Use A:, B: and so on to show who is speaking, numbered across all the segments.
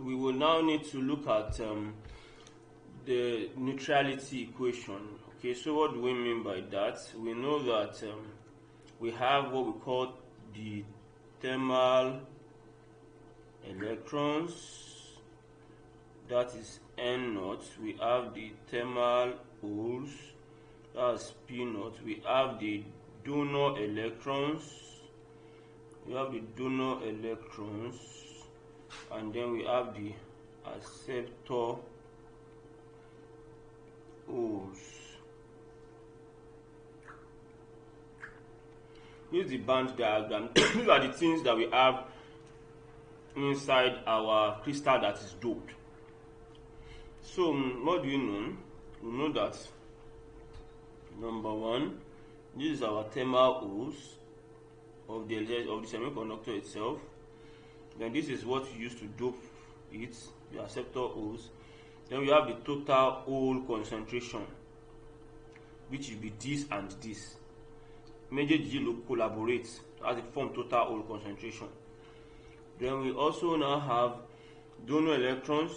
A: we will now need to look at the neutrality equation. Okay, so what do we mean by that? We know that we have what we call the thermal electrons, that is N naught. We have the thermal holes, that's P naught. We have the donor electrons. And then we have the acceptor holes. This is the band diagram. These are the things that we have inside our crystal that is doped. So what do you know? We know that number one, this is our thermal holes of the semiconductor itself. Then this is what you use to dope it, the acceptor holes. Then we have the total hole concentration, which will be this and this. Méjèèjì ló collaborate as it form total hole concentration. Then we also now have donor electrons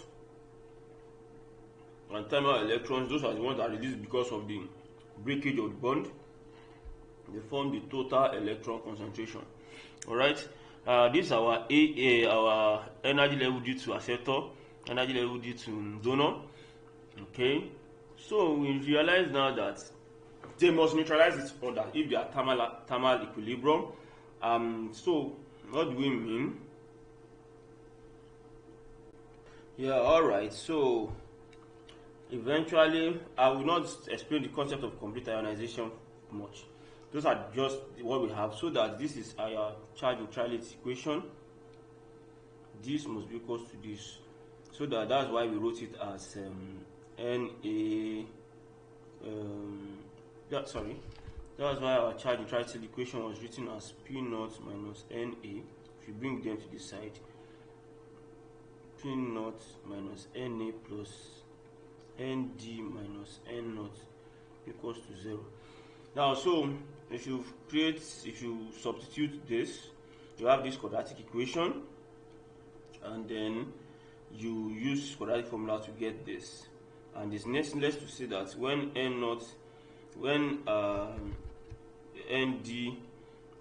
A: and thermal electrons. Those are the ones that are released because of the breakage of the bond. They form the total electron concentration. Alright, this is our our energy level due to acceptor, energy level due to donor. Okay, so we realize now that they must neutralize each other if they are thermal equilibrium. So what do we mean? Yeah, alright, so eventually I will not explain the concept of complete ionization much. Those are just what we have, so that this is our charge neutrality equation. This must be equal to this, so that's why we wrote it as that's why our charge neutrality equation was written as P naught minus NA. If you bring them to the side, P naught minus NA plus ND minus N naught equals to 0. Now, so if you substitute this, you have this quadratic equation, and then you use quadratic formula to get this. And it's needless to say that when ND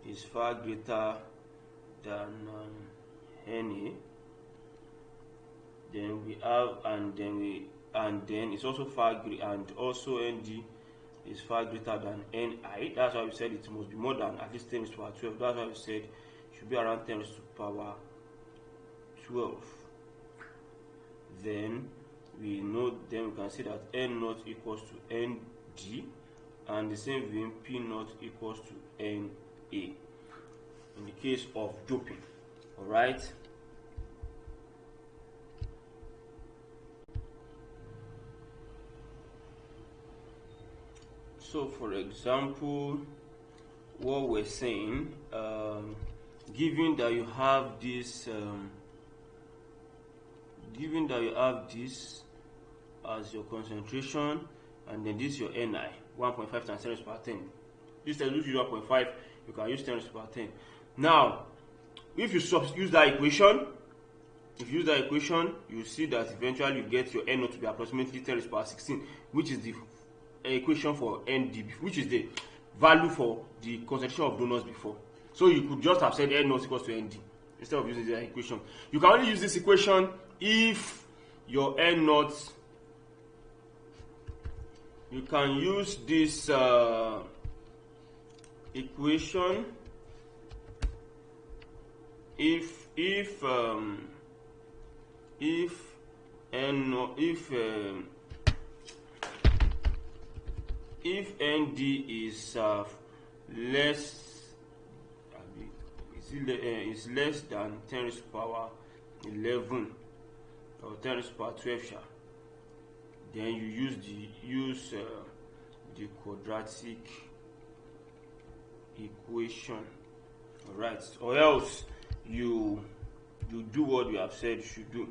A: is far greater than NA, then we have, and then it's also far greater, and also ND is far greater than Ni. That's why we said it must be more than at least 10 raised to the power 12. That's why we said it should be around 10 raised to the power 12. Then we can see that N naught equals to ND, and the same thing P naught equals to NA in the case of doping. Alright. So for example, what we're saying, given that you have this as your concentration, and then this is your Ni, 1.5 times 10 raised to the power 10. This tells you 1.5, you can use 10 raised to the power 10. Now, if you use that equation, you see that eventually you get your N naught to be approximately 10 raised to the power 16, which is the equation for ND, which is the value for the concentration of donors before. So you could just have said N naught equals to ND instead of using the equation. You can only use this equation if your N naught, you can use this equation if ND is less than 10 raised to the power 11 or 10 raised to the power 12, then you use the quadratic equation. Alright, or else you do what we have said you should do.